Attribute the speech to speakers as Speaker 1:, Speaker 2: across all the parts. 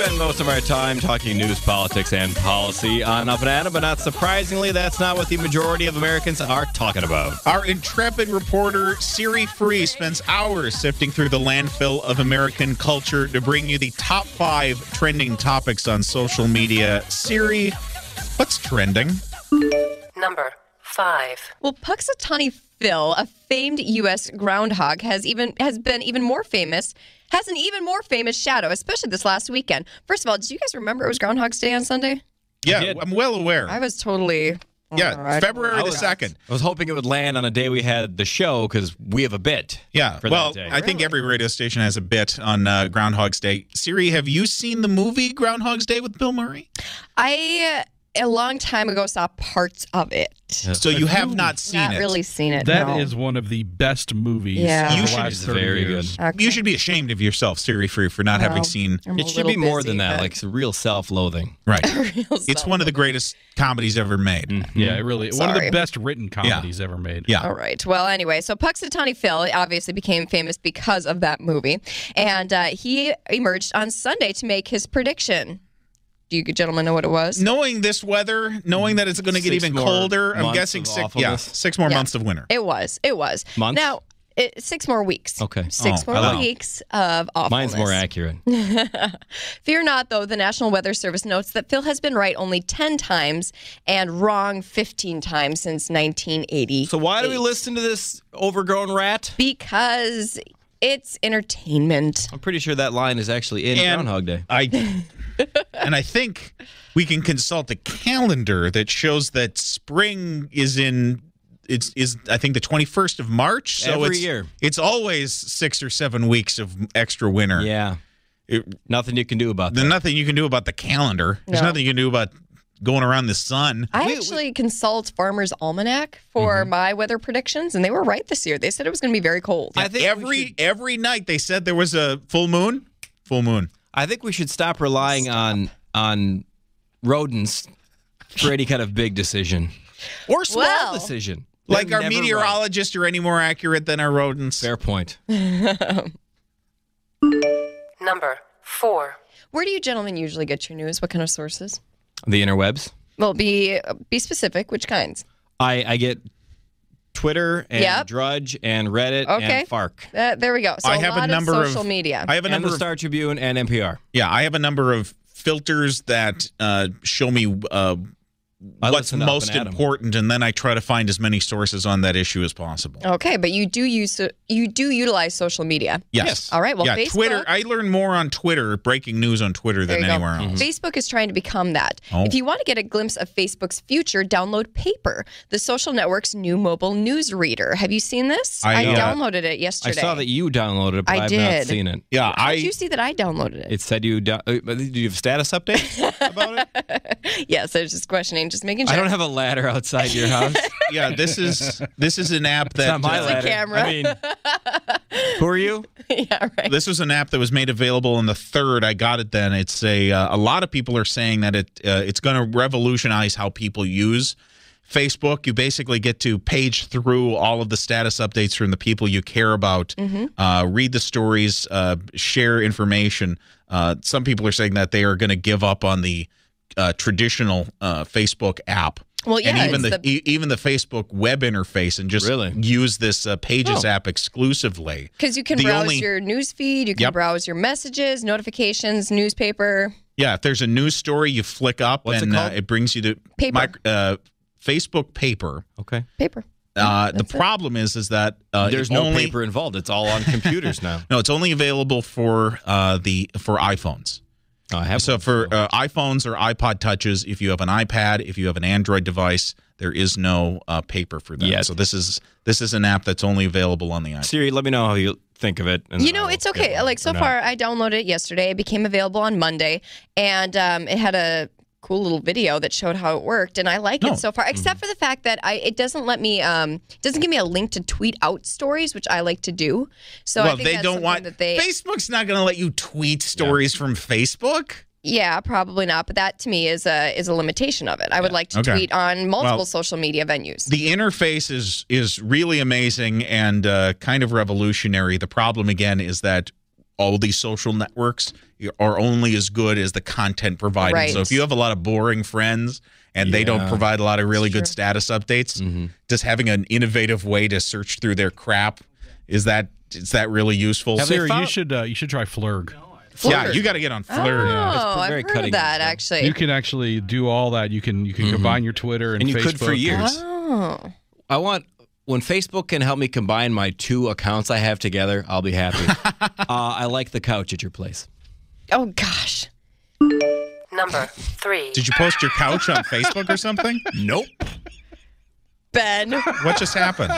Speaker 1: spend most of our time talking news, politics, and policy on Up and Adam, but not surprisingly, that's not what the majority of Americans are talking about.
Speaker 2: Our intrepid reporter, Siri Free, spends hours sifting through the landfill of American culture to bring you the top 5 trending topics on social media. Siri, what's trending?
Speaker 3: Number 5.
Speaker 4: Well, Punxsutawney Phil, a famed U.S. groundhog, has been even more famous. Has an even more famous shadow, especially this last weekend. First of all, did you guys remember it was Groundhog's Day on Sunday?
Speaker 2: Yeah, I'm well aware.
Speaker 4: I was totally...
Speaker 2: February the 2nd.
Speaker 1: I was hoping it would land on a day we had the show because we have a bit.
Speaker 2: Yeah,
Speaker 1: for
Speaker 2: well,
Speaker 1: that day.
Speaker 2: I think every radio station has a bit on Groundhog's Day. Siri, have you seen the movie Groundhog's Day with Bill Murray?
Speaker 4: A long time ago, saw parts of it.
Speaker 2: So you have not seen it.
Speaker 4: Not really seen it,
Speaker 5: That is one of the best movies
Speaker 4: Yeah.
Speaker 5: of
Speaker 2: You
Speaker 5: the
Speaker 2: should-
Speaker 5: last
Speaker 1: It's
Speaker 5: 30
Speaker 1: very
Speaker 5: years.
Speaker 4: Okay.
Speaker 2: You should be ashamed of yourself, Siri Free, for not having seen.
Speaker 4: I'm a
Speaker 1: It should
Speaker 4: little
Speaker 1: be more
Speaker 4: busy,
Speaker 1: than that,
Speaker 4: but-
Speaker 1: like real self-loathing.
Speaker 2: Right.
Speaker 4: Real
Speaker 2: It's one of the greatest comedies ever made.
Speaker 5: Yeah, it really one of
Speaker 4: Sorry.
Speaker 5: the best written comedies ever made.
Speaker 2: Yeah.
Speaker 4: All right. Well, anyway, so Punxsutawney Phil obviously became famous because of that movie, and he emerged on Sunday to make his prediction. Do you gentlemen know what it was?
Speaker 2: Knowing this weather, knowing that it's going to get
Speaker 1: 6
Speaker 2: even
Speaker 1: more
Speaker 2: colder, I'm
Speaker 1: months
Speaker 2: guessing
Speaker 1: of
Speaker 2: 6
Speaker 1: awfulness.
Speaker 2: 6 more
Speaker 4: Yeah.
Speaker 2: months of winter.
Speaker 4: It was.
Speaker 1: Months?
Speaker 4: Now, 6 more weeks.
Speaker 1: Okay.
Speaker 4: 6
Speaker 2: Oh,
Speaker 4: more
Speaker 2: wow.
Speaker 4: weeks of awfulness.
Speaker 1: Mine's more accurate.
Speaker 4: Fear not, though, the National Weather Service notes that Phil has been right only 10 times and wrong 15 times since 1980.
Speaker 1: So why do we listen to this overgrown rat?
Speaker 4: Because it's entertainment.
Speaker 1: I'm pretty sure that line is actually in
Speaker 2: And
Speaker 1: Groundhog Day.
Speaker 2: I think we can consult a calendar that shows that spring is in is I think the 21st of March. So
Speaker 1: Every
Speaker 2: it's,
Speaker 1: year.
Speaker 2: It's always 6 or 7 weeks of extra winter.
Speaker 1: Yeah.
Speaker 2: It-
Speaker 1: Nothing you can do about that.
Speaker 2: There's nothing you can do about the calendar. There's
Speaker 4: No.
Speaker 2: nothing you can do about going around the sun.
Speaker 4: I actually consult Farmer's Almanac for my weather predictions, and they were right this year. They said it was going to be very cold.
Speaker 1: I think
Speaker 2: every night they said there was a full moon. Full moon.
Speaker 1: I think we should stop relying on rodents for any kind of big decision or small
Speaker 4: Well.
Speaker 1: decision.
Speaker 2: Like
Speaker 1: They're
Speaker 2: our
Speaker 1: never
Speaker 2: meteorologists are any more accurate than our rodents.
Speaker 1: right. Fair point.
Speaker 3: Number 4.
Speaker 4: Where do you gentlemen usually get your news? What kind of sources?
Speaker 1: The interwebs.
Speaker 4: Well, be specific. Which kinds?
Speaker 1: I get Twitter and
Speaker 4: Yep.
Speaker 1: Drudge and Reddit
Speaker 4: Okay.
Speaker 1: and Fark.
Speaker 4: There we go. So
Speaker 2: I have
Speaker 4: lot
Speaker 2: a number
Speaker 4: of
Speaker 2: of
Speaker 4: social media.
Speaker 2: I have a
Speaker 1: And
Speaker 2: number
Speaker 1: the
Speaker 2: of
Speaker 1: Star Tribune and NPR.
Speaker 2: I have a number of filters that show me
Speaker 1: I
Speaker 2: what's
Speaker 1: listen to Up
Speaker 2: most
Speaker 1: and Adam.
Speaker 2: important, and then I try to find as many sources on that issue as possible.
Speaker 4: Okay, but you do utilize social media.
Speaker 2: Yes.
Speaker 4: All right, well, Facebook-
Speaker 2: Twitter. I learn more on Twitter, breaking news on Twitter
Speaker 4: There
Speaker 2: than
Speaker 4: you go.
Speaker 2: anywhere else.
Speaker 4: Facebook is trying to become that.
Speaker 2: Oh.
Speaker 4: If you want to get a glimpse of Facebook's future, download Paper, the social network's new mobile news reader. Have you seen this?
Speaker 2: I,
Speaker 4: downloaded it
Speaker 1: I
Speaker 4: yesterday.
Speaker 1: saw that you downloaded it, but
Speaker 4: I
Speaker 1: I've not
Speaker 4: did.
Speaker 1: seen it.
Speaker 2: Yeah,
Speaker 4: How did you see that I downloaded it?
Speaker 1: It said you. Did you have status updates about it?
Speaker 4: Yes, I was just questioning, just making sure.
Speaker 1: I don't have a ladder outside your house.
Speaker 2: yeah. This is an app
Speaker 1: It's
Speaker 2: that
Speaker 1: not my
Speaker 4: It's a
Speaker 1: ladder.
Speaker 4: camera.
Speaker 1: I mean, who are you?
Speaker 4: Yeah, right.
Speaker 2: This was an app that was made available on the 3rd. I got it then. It's a lot of people are saying that it's going to revolutionize how people use Facebook. You basically get to page through all of the status updates from the people you care about, read the stories, share information. Some people are saying that they are going to give up on the traditional Facebook app.
Speaker 4: Well, yeah,
Speaker 2: and even
Speaker 4: it's
Speaker 2: even the Facebook web interface, and just
Speaker 1: Really?
Speaker 2: use this Pages
Speaker 1: Oh.
Speaker 2: app exclusively.
Speaker 4: Because you can
Speaker 2: the
Speaker 4: browse
Speaker 2: only-
Speaker 4: your news feed, you can
Speaker 2: Yep.
Speaker 4: browse your messages, notifications, newspaper.
Speaker 2: Yeah, if there's a news story, you flick up
Speaker 1: What's it
Speaker 2: and
Speaker 1: called?
Speaker 2: it brings you to
Speaker 4: Paper.
Speaker 2: Facebook Paper.
Speaker 1: Okay.
Speaker 4: Paper.
Speaker 2: The
Speaker 4: That's it.
Speaker 2: problem is that
Speaker 1: There's
Speaker 2: it
Speaker 1: no
Speaker 2: only,
Speaker 1: paper involved. It's all on computers now.
Speaker 2: No, it's only available for iPhones.
Speaker 1: Oh, I have
Speaker 2: So
Speaker 1: one.
Speaker 2: for iPhones or iPod Touches, if you have an iPad, if you have an Android device, there is no paper for that.
Speaker 1: Yet.
Speaker 2: So this is an app that's only available on the iPhone.
Speaker 1: Siri, let me know how you think of it. And
Speaker 4: You
Speaker 1: then
Speaker 4: know,
Speaker 1: I'll
Speaker 4: it's
Speaker 1: get
Speaker 4: okay.
Speaker 1: one
Speaker 4: Like, so
Speaker 1: or not.
Speaker 4: far, I downloaded it yesterday. It became available on Monday, and it had a cool little video that showed how it worked, and I like
Speaker 2: No.
Speaker 4: it so far, except for the fact that it doesn't let me, doesn't give me a link to tweet out stories, which I like to do. So I
Speaker 2: Well,
Speaker 4: think
Speaker 2: they
Speaker 4: that's
Speaker 2: don't
Speaker 4: something
Speaker 2: want
Speaker 4: that they,
Speaker 2: Facebook's not going to let you tweet stories from Facebook.
Speaker 4: yeah, probably not. But that to me is a limitation of it. I would like to
Speaker 2: Okay.
Speaker 4: tweet on multiple
Speaker 2: Well,
Speaker 4: social media venues.
Speaker 2: The interface is really amazing and kind of revolutionary. The problem again is that all these social networks are only as good as the content provided.
Speaker 4: Right.
Speaker 2: So if you have a lot of boring friends and they don't provide a lot of really good status updates, just having an innovative way to search through their crap, is that really useful?
Speaker 5: Siri, you should try Flurg.
Speaker 2: Yeah, you got to get on Fleur.
Speaker 4: Oh,
Speaker 1: very
Speaker 4: I've heard
Speaker 1: cutting
Speaker 4: of that,
Speaker 1: edge, yeah.
Speaker 4: actually.
Speaker 5: You can actually do all that. You can combine your Twitter and
Speaker 1: And you
Speaker 5: Facebook.
Speaker 1: could for years.
Speaker 4: Oh.
Speaker 1: I want, when Facebook can help me combine my 2 accounts I have together, I'll be happy. I like the couch at your place.
Speaker 4: Oh, gosh.
Speaker 3: Number 3.
Speaker 2: Did you post your couch on Facebook or something?
Speaker 1: Nope.
Speaker 4: Ben.
Speaker 2: What just happened?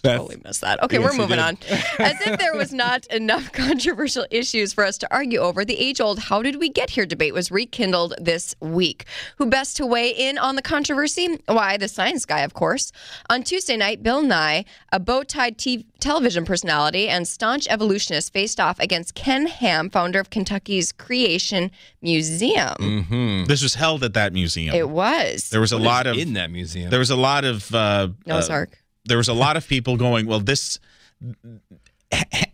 Speaker 4: Totally missed that. Okay, we're moving on. As if there was not enough controversial issues for us to argue over, the age-old "How did we get here?" debate was rekindled this week. Who best to weigh in on the controversy? Why, the science guy, of course. On Tuesday night, Bill Nye, a bow-tied television personality and staunch evolutionist, faced off against Ken Ham, founder of Kentucky's Creation Museum.
Speaker 2: This was held at that museum.
Speaker 4: It was.
Speaker 2: There was a lot of
Speaker 1: in that museum.
Speaker 2: There was a lot of
Speaker 4: Noah's Ark.
Speaker 2: There was a lot of people going, well, this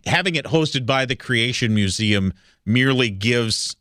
Speaker 2: having it hosted by the Creation Museum merely gives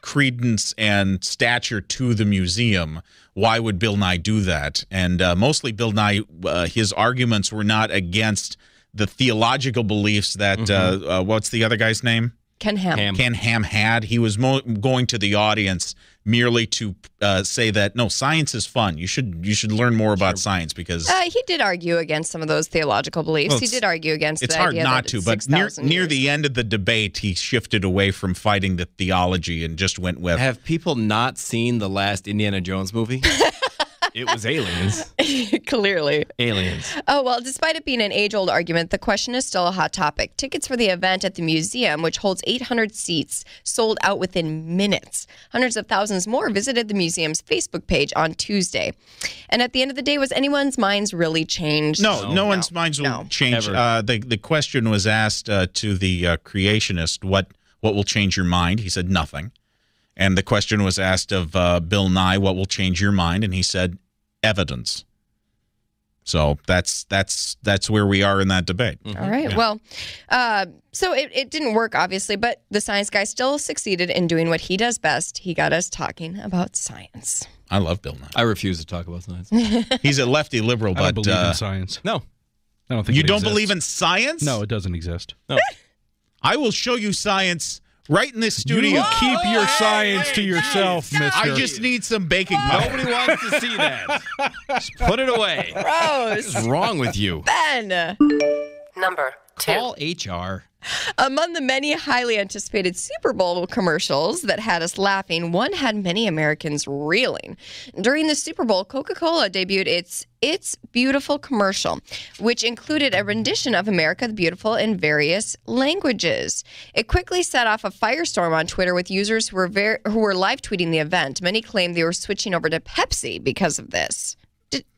Speaker 2: credence and stature to the museum. Why would Bill Nye do that? And mostly Bill Nye, his arguments were not against the theological beliefs that, what's the other guy's name?
Speaker 4: Ken Ham.
Speaker 2: Ken Ham had. He was going to the audience merely to say that, no, science is fun. You should learn more about science because
Speaker 4: He did argue against some of those theological beliefs.
Speaker 2: Well,
Speaker 4: he did argue against
Speaker 2: it's
Speaker 4: the
Speaker 2: hard
Speaker 4: idea
Speaker 2: not
Speaker 4: that
Speaker 2: to,
Speaker 4: it's
Speaker 2: but
Speaker 4: 6,000
Speaker 2: near
Speaker 4: years.
Speaker 2: the end of the debate, he shifted away from fighting the theology and just went with
Speaker 1: Have people not seen the last Indiana Jones movie? It was aliens.
Speaker 4: Clearly.
Speaker 1: Aliens.
Speaker 4: Oh, well, despite it being an age-old argument, the question is still a hot topic. Tickets for the event at the museum, which holds 800 seats, sold out within minutes. Hundreds of thousands more visited the museum's Facebook page on Tuesday. And at the end of the day, was anyone's minds really changed?
Speaker 2: No one's minds will change. The question was asked to the creationist, what will change your mind? He said nothing. And the question was asked of Bill Nye, what will change your mind? And he said evidence. So that's where we are in that debate.
Speaker 4: All right. Well, so it didn't work, obviously, but the science guy still succeeded in doing what he does best. He got us talking about science.
Speaker 2: I love Bill Nye.
Speaker 1: I refuse to talk about science.
Speaker 2: He's a lefty liberal,
Speaker 5: I don't
Speaker 2: but
Speaker 5: believe in science.
Speaker 1: No.
Speaker 5: I don't think
Speaker 2: you
Speaker 5: it
Speaker 2: don't
Speaker 5: exists.
Speaker 2: believe in science?
Speaker 5: No, it doesn't exist.
Speaker 1: No.
Speaker 2: I will show you science right in this studio.
Speaker 5: You keep your science to yourself, mister.
Speaker 2: I just need some baking powder.
Speaker 1: Nobody wants to see that. Just put it away.
Speaker 4: Gross.
Speaker 1: What's wrong with you?
Speaker 4: Ben.
Speaker 3: Number 2.
Speaker 1: Call HR.
Speaker 4: Among the many highly anticipated Super Bowl commercials that had us laughing, one had many Americans reeling. During the Super Bowl, Coca-Cola debuted its It's Beautiful commercial, which included a rendition of America the Beautiful in various languages. It quickly set off a firestorm on Twitter with users who were live tweeting the event. Many claimed they were switching over to Pepsi because of this.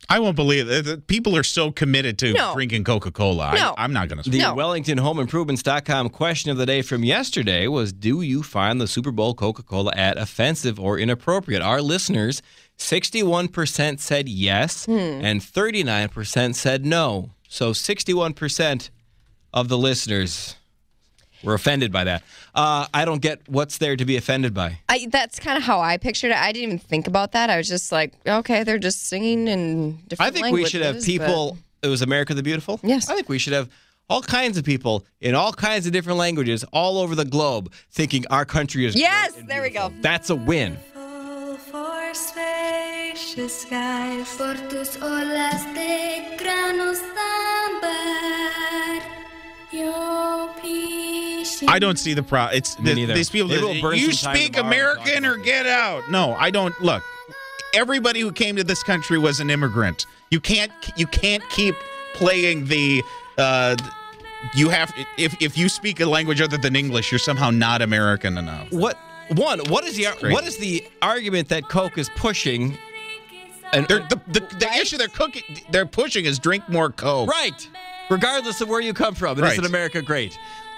Speaker 2: I won't believe it. People are so committed to drinking Coca-Cola.
Speaker 4: No.
Speaker 2: I'm not going to.
Speaker 1: The
Speaker 4: No.
Speaker 1: WellingtonHomeImprovements.com question of the day from yesterday was, do you find the Super Bowl Coca-Cola ad offensive or inappropriate? Our listeners, 61% said yes, and 39% said no. So 61% of the listeners were offended by that. I don't get what's there to be offended by.
Speaker 4: That's kind of how I pictured it. I didn't even think about that. I was just like, okay, they're just singing in different
Speaker 1: I think
Speaker 4: languages.
Speaker 1: we should have people. It was America the Beautiful?
Speaker 4: Yes.
Speaker 1: I think we should have all kinds of people in all kinds of different languages all over the globe thinking our country is
Speaker 4: Yes,
Speaker 1: great and
Speaker 4: there we go.
Speaker 1: beautiful. That's a win.
Speaker 6: For spacious skies, por tus olas de granos ámbar, yo
Speaker 2: I don't see the problem. It's
Speaker 1: Me neither.
Speaker 2: these people.
Speaker 1: Maybe we'll burn
Speaker 2: You
Speaker 1: some time
Speaker 2: speak
Speaker 1: tomorrow
Speaker 2: American
Speaker 1: talking
Speaker 2: or
Speaker 1: about
Speaker 2: get out. No, I don't. Look, everybody who came to this country was an immigrant. You can't keep playing the. You have if you speak a language other than English, you're somehow not American enough.
Speaker 1: What is the argument that Coke is pushing? And
Speaker 2: The issue they're pushing is drink more Coke.
Speaker 1: right, regardless of where you come from, and
Speaker 2: Right.
Speaker 1: isn't America great?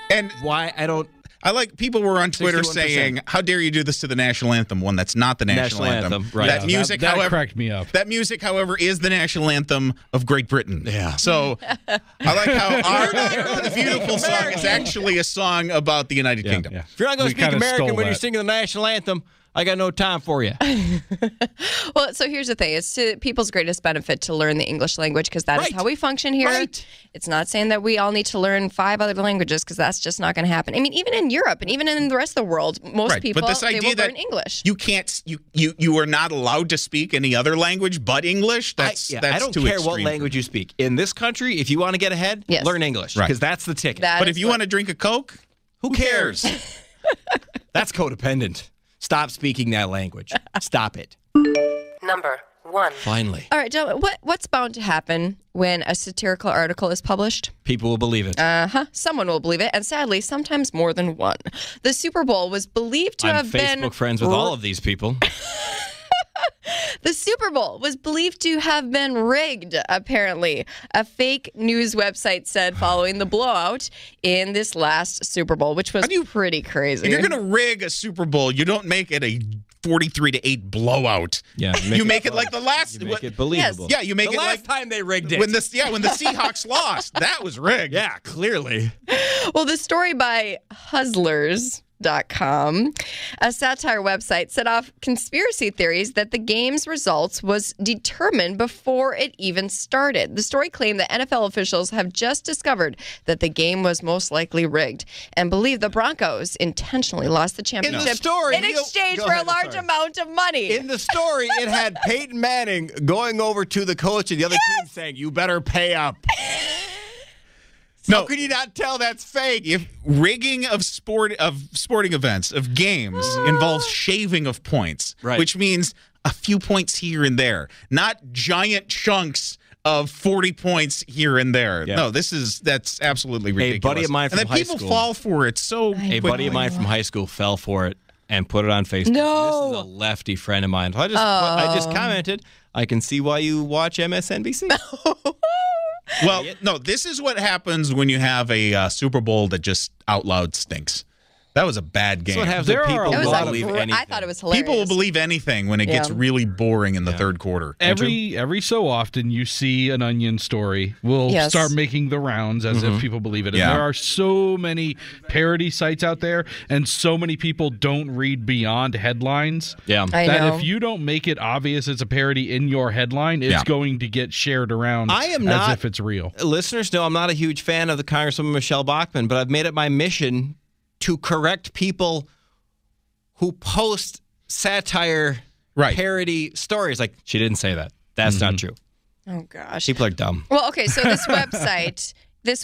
Speaker 2: And
Speaker 1: Why I don't.
Speaker 2: I like people were on Twitter
Speaker 1: 61%.
Speaker 2: saying, "How dare you do this to the national anthem?" One that's not the national anthem.
Speaker 1: Right.
Speaker 2: That music,
Speaker 5: that
Speaker 2: however,
Speaker 5: cracked me up.
Speaker 2: That music, however, is the national anthem of Great Britain.
Speaker 1: Yeah.
Speaker 2: So I like how our beautiful song is actually a song about the United Kingdom.
Speaker 5: Yeah.
Speaker 1: If you're not going
Speaker 5: We
Speaker 1: to speak
Speaker 5: kinda
Speaker 1: American
Speaker 5: stole
Speaker 1: when you're
Speaker 5: that.
Speaker 1: singing the national anthem, I got no time for you.
Speaker 4: Well, so here's the thing. It's to people's greatest benefit to learn the English language because that is
Speaker 1: Right.
Speaker 4: how we function here.
Speaker 1: Right.
Speaker 4: It's not saying that we all need to learn 5 other languages because that's just not going to happen. I mean, even in Europe and even in the rest of the world, most
Speaker 2: Right,
Speaker 4: people,
Speaker 2: but this
Speaker 4: they
Speaker 2: idea
Speaker 4: will
Speaker 2: that
Speaker 4: learn English.
Speaker 2: you can't, you are not allowed to speak any other language but English. That's
Speaker 1: I don't
Speaker 2: too
Speaker 1: care what
Speaker 2: extreme.
Speaker 1: language you speak. In this country, if you want to get ahead,
Speaker 4: Yes.
Speaker 1: learn English
Speaker 2: Right.
Speaker 1: because that's the ticket.
Speaker 4: That
Speaker 2: But
Speaker 4: is
Speaker 2: if you
Speaker 4: what-
Speaker 2: want to drink a Coke,
Speaker 1: Who cares? That's codependent. Stop speaking that language. Stop it.
Speaker 3: Number 1.
Speaker 1: Finally,
Speaker 4: All right, gentlemen, what's bound to happen when a satirical article is published?
Speaker 1: people will believe it.
Speaker 4: Someone will believe it, and sadly, sometimes more than one. The Super Bowl was believed to
Speaker 1: I'm
Speaker 4: have
Speaker 1: Facebook
Speaker 4: been
Speaker 1: friends with all of these people.
Speaker 4: The Super Bowl was believed to have been rigged, apparently. A fake news website said following the blowout in this last Super Bowl, which was pretty crazy.
Speaker 2: if you're going to rig a Super Bowl, you don't make it a 43-8 blowout.
Speaker 1: Yeah,
Speaker 2: You make it like the last.
Speaker 1: You make it believable.
Speaker 2: Yeah, you make
Speaker 1: the
Speaker 2: it
Speaker 1: last
Speaker 2: like
Speaker 1: time they rigged it.
Speaker 2: when the Seahawks lost. That was rigged.
Speaker 1: Yeah, clearly.
Speaker 4: Well, the story by Hustlers.com, a satire website, set off conspiracy theories that the game's results was determined before it even started. The story claimed that NFL officials have just discovered that the game was most likely rigged and believe the Broncos intentionally lost the championship
Speaker 1: story,
Speaker 4: in exchange
Speaker 1: go
Speaker 4: for
Speaker 1: ahead,
Speaker 4: a large
Speaker 1: sorry.
Speaker 4: amount of money.
Speaker 1: In the story, it had Peyton Manning going over to the coach of the other team saying, "You better pay up."
Speaker 2: No.
Speaker 1: How could you not tell that's fake?
Speaker 2: If rigging of sporting events of games involves shaving of points,
Speaker 1: Right.
Speaker 2: which means a few points here and there, not giant chunks of 40 points here and there.
Speaker 1: Yeah.
Speaker 2: No, that's absolutely ridiculous.
Speaker 1: buddy of mine from
Speaker 2: and then
Speaker 1: high
Speaker 2: people
Speaker 1: school-
Speaker 2: fall for it so
Speaker 1: A
Speaker 2: quickly.
Speaker 1: buddy of mine from high school fell for it and put it on Facebook.
Speaker 4: No.
Speaker 1: This is a lefty friend of mine. So I just commented, I can see why you watch MSNBC.
Speaker 2: Well, no, this is what happens when you have a Super Bowl that just out loud stinks. That was a bad game.
Speaker 1: That's what happens
Speaker 5: There
Speaker 1: when
Speaker 5: are
Speaker 1: people
Speaker 5: a
Speaker 4: It was
Speaker 1: will
Speaker 5: lot
Speaker 4: like,
Speaker 1: believe
Speaker 4: I
Speaker 1: anything.
Speaker 4: thought it was hilarious.
Speaker 2: People will believe anything when it gets
Speaker 4: Yeah.
Speaker 2: really boring in the third quarter.
Speaker 5: Every so often, you see an Onion story will
Speaker 4: Yes.
Speaker 5: start making the rounds as if people believe it. And
Speaker 2: Yeah.
Speaker 5: there are so many parody sites out there, and so many people don't read beyond headlines.
Speaker 1: Yeah.
Speaker 4: I
Speaker 5: that
Speaker 4: know.
Speaker 5: if you don't make it obvious it's a parody in your headline, it's
Speaker 2: Yeah.
Speaker 5: going to get shared around
Speaker 1: I am
Speaker 5: as
Speaker 1: not-
Speaker 5: if it's real.
Speaker 1: Listeners know I'm not a huge fan of the Congresswoman Michelle Bachmann, but I've made it my mission to correct people who post satire
Speaker 2: Right.
Speaker 1: parody stories. Like, she didn't say that. That's not true.
Speaker 4: Oh, gosh.
Speaker 1: People are dumb.
Speaker 4: Well, okay, so this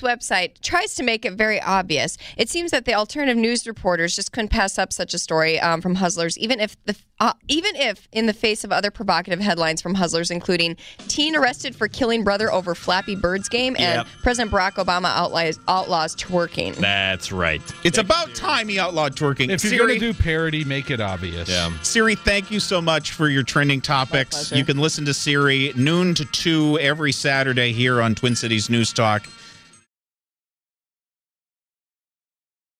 Speaker 4: website tries to make it very obvious. It seems that the alternative news reporters just couldn't pass up such a story from Hustlers, even if in the face of other provocative headlines from Hustlers, including teen arrested for killing brother over Flappy Birds game and
Speaker 1: Yep.
Speaker 4: President Barack Obama outlaws twerking.
Speaker 1: That's right.
Speaker 2: It's about time he outlawed twerking.
Speaker 5: If you're
Speaker 2: Siri,
Speaker 5: going to do parody, make it obvious.
Speaker 1: Yeah.
Speaker 2: Siri, thank you so much for your trending topics.
Speaker 4: pleasure.
Speaker 2: You can listen to Siri noon to 2 every Saturday here on Twin Cities News Talk.